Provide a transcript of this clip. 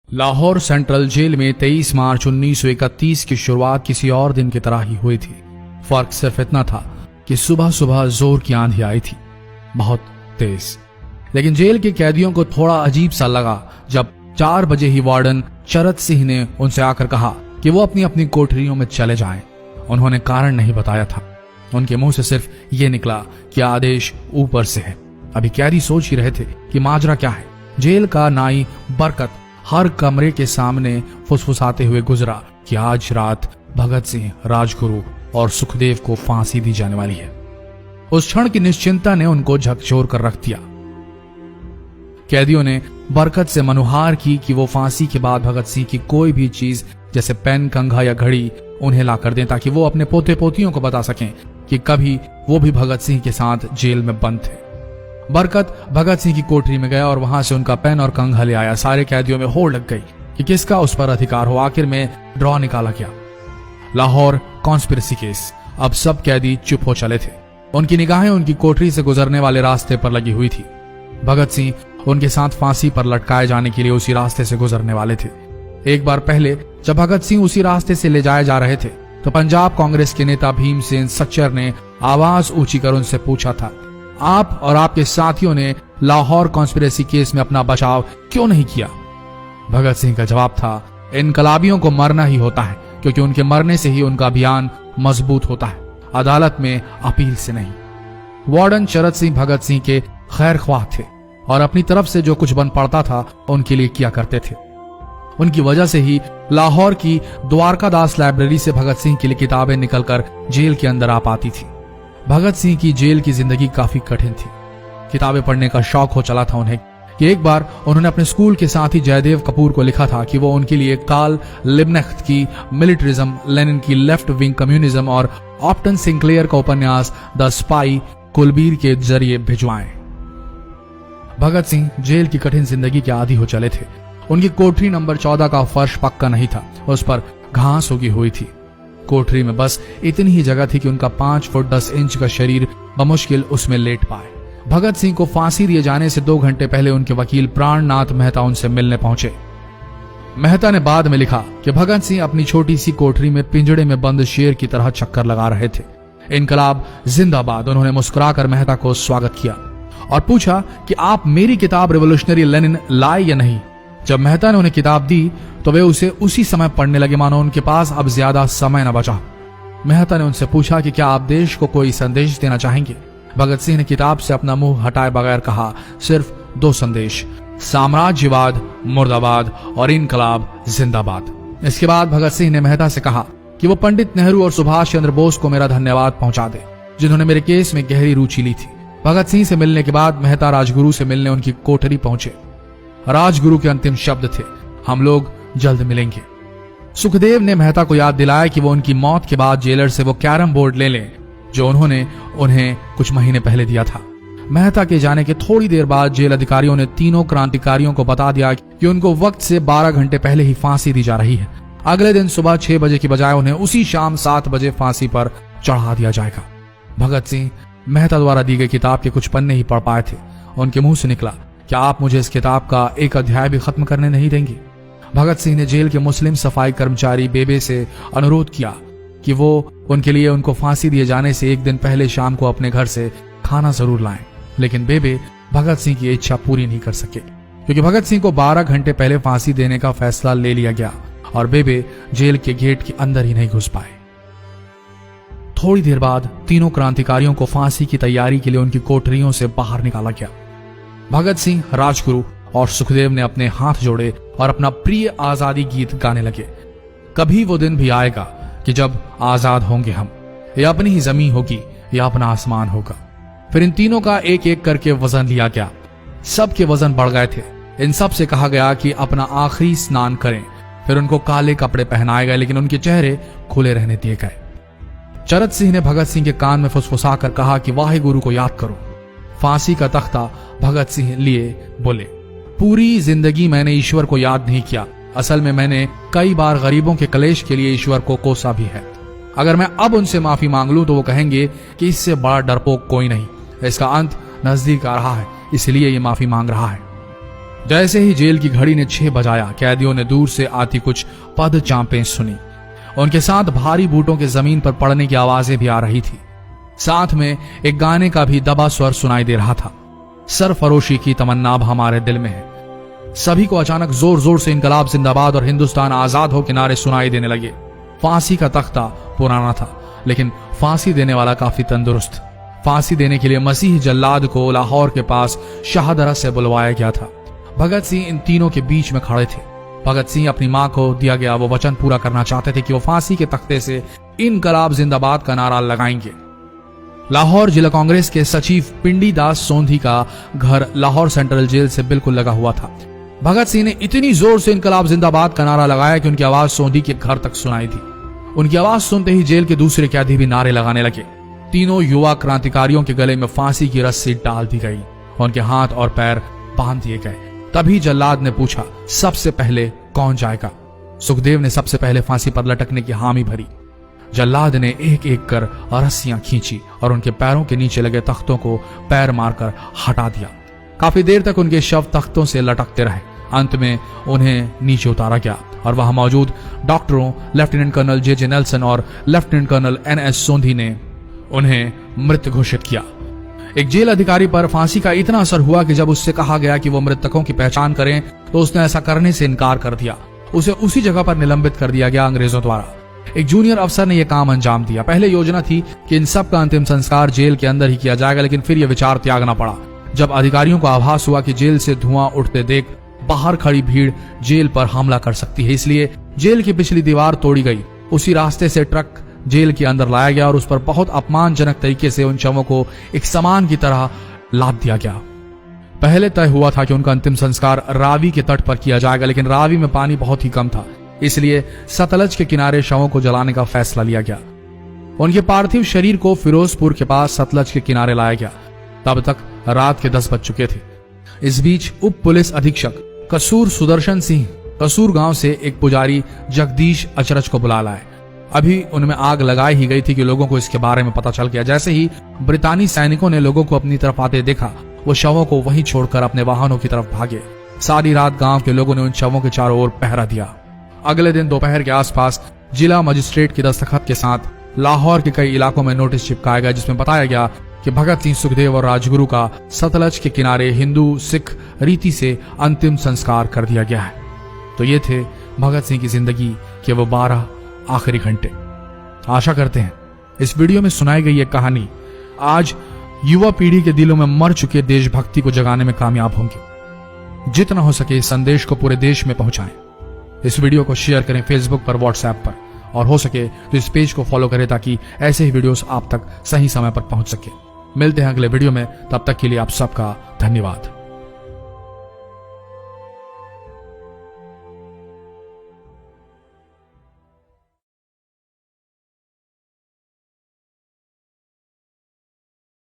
Lahore central jail में 23 मार्च 1931 की शुरुआत किसी और दिन की तरह ही हुई थी। फर्क सिर्फ इतना था कि सुबह सुबह जोर की आंधी आई थी, बहुत तेज। लेकिन जेल के कैदियों को थोड़ा अजीब सा लगा जब 4 बजे ही वार्डन चरत सिंह ने उनसे आकर कहा कि वो अपनी अपनी कोठरियों में चले जाएं। उन्होंने कारण नहीं बताया था। उनके मुंह से सिर्फ ये निकला कि आदेश ऊपर से है। अभी कैदी सोच ही रहे थे कि माजरा क्या है। जेल का नाई बरकत हर कमरे के सामने फुसफुसाते हुए गुजरा कि आज रात भगत सिंह, राजगुरु और सुखदेव को फांसी दी जाने वाली है। उस क्षण की निश्चिंता ने उनको झकझोर कर रख दिया। कैदियों ने बरकत से मनुहार की कि वो फांसी के बाद भगत सिंह की कोई भी चीज जैसे पेन, कंघा या घड़ी उन्हें ला कर दें ताकि वो अपने पोते पोतियों को बता सकें कि कभी वो भी भगत सिंह के साथ जेल में बंद थे। बरकत भगत सिंह की कोठरी में गया और वहां से उनका पेन और कंघा ले आया। सारे कैदियों में होड़ लग गई कि किसका उस पर अधिकार हो। आखिर में ड्रॉ निकाला गया, लाहौर कॉन्स्पिरेसी केस। अब सब कैदी चुप हो चले थे। उनकी निगाहें उनकी कोठरी से गुजरने वाले रास्ते पर लगी हुई थी। भगत सिंह उनके साथ फांसी पर लटकाए जाने के लिए उसी रास्ते से गुजरने वाले थे। एक बार पहले जब भगत सिंह उसी रास्ते से ले जाए जा रहे थे तो पंजाब कांग्रेस के नेता भीमसेन सच्चर ने आवाज ऊंची कर उनसे पूछा था, आप और आपके साथियों ने लाहौर कॉन्स्पिरेसी केस में अपना बचाव क्यों नहीं किया? भगत सिंह का जवाब था, इनकलाबियों को मरना ही होता है क्योंकि उनके मरने से ही उनका अभियान मजबूत होता है, अदालत में अपील से नहीं। वार्डन चरत सिंह भगत सिंह के खैर ख्वाह थे और अपनी तरफ से जो कुछ बन पड़ता था उनके लिए किया करते थे। उनकी वजह से ही लाहौर की द्वारकादास लाइब्रेरी से भगत सिंह के लिए किताबें निकलकर जेल के अंदर आ पाती थी। भगत सिंह की जेल की जिंदगी काफी कठिन थी। किताबें पढ़ने का शौक हो चला था उन्हें कि एक बार उन्होंने अपने स्कूल के साथी जयदेव कपूर को लिखा था कि वो उनके लिए कार्ल लिब्नेख्त की मिलिट्रिज्म, लेनिन की लेफ्ट विंग कम्युनिज्म और ऑप्टन सिंक्लेयर का उपन्यास द स्पाई कुलबीर के जरिए भिजवाएं। भगत सिंह जेल की कठिन जिंदगी के आदी हो चले थे। उनकी कोठरी नंबर 14 का फर्श पक्का नहीं था, उस पर घास उगी हुई थी। कोठरी में बस इतनी ही जगह थी कि उनका 5 फुट 10 इंच का शरीर बमुश्किल उसमें लेट पाए। भगत सिंह को फांसी दिए जाने से 2 घंटे पहले उनके वकील प्राणनाथ मेहता उनसे मिलने पहुंचे। मेहता ने बाद में लिखा कि भगत सिंह अपनी छोटी सी कोठरी में पिंजड़े में बंद शेर की तरह चक्कर लगा रहे थे। इनकलाब जिंदाबाद। उन्होंने मुस्कुराकर मेहता को स्वागत किया और पूछा कि आप मेरी किताब रिवोल्यूशनरी लेनिन लाए या नहीं। जब मेहता ने उन्हें किताब दी तो वे उसे उसी समय पढ़ने लगे मानो उनके पास अब ज्यादा समय न बचा। मेहता ने उनसे पूछा कि क्या आप देश को कोई संदेश देना चाहेंगे? भगत सिंह ने किताब से अपना मुंह हटाए बगैर कहा, सिर्फ 2 संदेश, साम्राज्यवाद मुर्दाबाद और इनकलाब जिंदाबाद। इसके बाद भगत सिंह ने मेहता से कहा कि वो पंडित नेहरू और सुभाष चंद्र बोस को मेरा धन्यवाद पहुंचा दे जिन्होंने मेरे केस में गहरी रुचि ली थी। भगत सिंह से मिलने के बाद मेहता राजगुरु से मिलने उनकी कोठरी पहुंचे। राजगुरु के अंतिम शब्द थे, हम लोग जल्द मिलेंगे। सुखदेव ने मेहता को याद दिलाया कि वो उनकी मौत के बाद जेलर से वो कैरम बोर्ड ले लें जो उन्होंने उन्हें कुछ महीने पहले दिया था। मेहता के जाने के थोड़ी देर बाद जेल अधिकारियों ने तीनों क्रांतिकारियों को बता दिया कि उनको वक्त से 12 घंटे पहले ही फांसी दी जा रही है। अगले दिन सुबह 6 बजे की बजाय उन्हें उसी शाम 7 बजे फांसी पर चढ़ा दिया जाएगा। भगत सिंह मेहता द्वारा दी गई किताब के कुछ पन्ने ही पढ़ पाए थे। उनके मुंह से निकला, क्या आप मुझे इस किताब का एक अध्याय भी खत्म करने नहीं देंगे? भगत सिंह ने जेल के मुस्लिम सफाई कर्मचारी बेबे से अनुरोध किया कि वो उनके लिए उनको फांसी दिए जाने से 1 दिन पहले शाम को अपने घर से खाना जरूर लाएं। लेकिन बेबे भगत सिंह की इच्छा पूरी नहीं कर सके क्योंकि भगत सिंह को 12 घंटे पहले फांसी देने का फैसला ले लिया गया और बेबे जेल के गेट के अंदर ही नहीं घुस पाए। थोड़ी देर बाद तीनों क्रांतिकारियों को फांसी की तैयारी के लिए उनकी कोठरियों से बाहर निकाला गया। भगत सिंह, राजगुरु और सुखदेव ने अपने हाथ जोड़े और अपना प्रिय आजादी गीत गाने लगे। कभी वो दिन भी आएगा कि जब आजाद होंगे हम, या अपनी ही जमीन होगी या अपना आसमान होगा। फिर इन तीनों का एक एक करके वजन लिया गया। सबके वजन बढ़ गए थे। इन सब से कहा गया कि अपना आखिरी स्नान करें। फिर उनको काले कपड़े पहनाए गए लेकिन उनके चेहरे खुले रहने दिए गए। चरत सिंह ने भगत सिंह के कान में फुसफुसा कर कहा कि वाहे गुरु को याद करो। फांसी का तख्ता भगत सिंह लिए बोले, पूरी जिंदगी मैंने ईश्वर को याद नहीं किया। असल में मैंने कई बार गरीबों के कलेश के लिए ईश्वर को कोसा भी है। अगर मैं अब उनसे माफी मांग लूं तो वो कहेंगे कि इससे बड़ा डरपोक कोई नहीं। इसका अंत नजदीक आ रहा है, इसलिए ये माफी मांग रहा है। जैसे ही जेल की घड़ी ने 6 बजाया, कैदियों ने दूर से आती कुछ पद चांपें सुनी। उनके साथ भारी बूटों के जमीन पर पड़ने की आवाजें भी आ रही थी। साथ में एक गाने का भी दबा स्वर सुनाई दे रहा था। सरफरोशी की तमन्ना अब हमारे दिल में है। सभी को अचानक जोर जोर से इनकलाब जिंदाबाद और हिंदुस्तान आजाद हो किनारे सुनाई देने लगे। फांसी का तख्ता पुराना था, लेकिन फांसी देने वाला काफी तंदुरुस्त। फांसी देने के लिए मसीह जल्लाद को लाहौर के पास शाहदरा से बुलवाया गया था। भगत सिंह इन तीनों के बीच में खड़े थे। भगत सिंह अपनी मां को दिया गया वो वचन पूरा करना चाहते थे कि वो फांसी के तख्ते से इनकलाब जिंदाबाद का नारा लगाएंगे। लाहौर जिला कांग्रेस के सचिव पिंडी दास सोंधी का घर लाहौर सेंट्रल जेल से बिल्कुल लगा हुआ था। भगत सिंह ने इतनी जोर से इनकलाब जिंदाबाद का नारा लगाया कि उनकी आवाज सोंधी के घर तक सुनाई दी। उनकी आवाज सुनते ही जेल के दूसरे कैदी भी नारे लगाने लगे। तीनों युवा क्रांतिकारियों के गले में फांसी की रस्सी डाल दी गई, उनके हाथ और पैर बांध दिए गए। तभी जल्लाद ने पूछा, सबसे पहले कौन जाएगा? सुखदेव ने सबसे पहले फांसी पर लटकने की हामी भरी। जल्लाद ने एक एक कर रस्सियां खींची और उनके पैरों के नीचे लगे तख्तों को पैर मारकर हटा दिया। काफी देर तक उनके शव तख्तों से लटकते रहे। अंत में उन्हें नीचे उतारा गया और वहां मौजूद डॉक्टरों लेफ्टिनेंट कर्नल जे नेल्सन और लेफ्टिनेंट कर्नल NS सोंधी ने उन्हें मृत घोषित किया। एक जेल अधिकारी पर फांसी का इतना असर हुआ कि जब उससे कहा गया कि वो मृतकों की पहचान करें तो उसने ऐसा करने से इनकार कर दिया। उसे उसी जगह पर निलंबित कर दिया गया अंग्रेजों द्वारा। एक जूनियर अफसर ने यह काम अंजाम दिया। पहले योजना थी कि इन सब का अंतिम संस्कार जेल के अंदर ही किया जाएगा, लेकिन फिर यह विचार त्यागना पड़ा जब अधिकारियों को आभास हुआ कि जेल से धुआं उठते देख बाहर खड़ी भीड़ जेल पर हमला कर सकती है। इसलिए जेल की पिछली दीवार तोड़ी गई। उसी रास्ते से ट्रक जेल के अंदर लाया गया और उस पर बहुत अपमानजनक तरीके से उन शवों को एक सामान की तरह लाद दिया गया। पहले तय हुआ था कि उनका अंतिम संस्कार रावी के तट पर किया जाएगा, लेकिन रावी में पानी बहुत ही कम था, इसलिए सतलज के किनारे शवों को जलाने का फैसला लिया गया। उनके पार्थिव शरीर को फिरोजपुर के पास सतलज के किनारे लाया गया। तब तक रात के 10 बज चुके थे। इस बीच उप पुलिस अधीक्षक कसूर सुदर्शन सिंह कसूर गांव से एक पुजारी जगदीश अचरज को बुला लाए। अभी उनमें आग लगाई ही गई थी कि लोगों को इसके बारे में पता चल गया। जैसे ही ब्रितानी सैनिकों ने लोगों को अपनी तरफ आते देखा, वो शवों को वहीं छोड़कर अपने वाहनों की तरफ भागे। सारी रात गांव के लोगों ने उन शवों के चारों ओर पहरा दिया। अगले दिन दोपहर के आसपास जिला मजिस्ट्रेट की दस्तखत के साथ लाहौर के कई इलाकों में नोटिस चिपकाया गया, जिसमें बताया गया कि भगत सिंह, सुखदेव और राजगुरु का सतलज के किनारे हिंदू सिख रीति से अंतिम संस्कार कर दिया गया है। तो ये थे भगत सिंह की जिंदगी के वो 12 आखिरी घंटे। आशा करते हैं इस वीडियो में सुनाई गई ये कहानी आज युवा पीढ़ी के दिलों में मर चुके देशभक्ति को जगाने में कामयाब होंगे। जितना हो सके इस संदेश को पूरे देश में पहुंचाएं। इस वीडियो को शेयर करें फेसबुक पर, व्हाट्सएप पर, और हो सके तो इस पेज को फॉलो करें ताकि ऐसे ही वीडियोस आप तक सही समय पर पहुंच सके। मिलते हैं अगले वीडियो में, तब तक के लिए आप सबका धन्यवाद।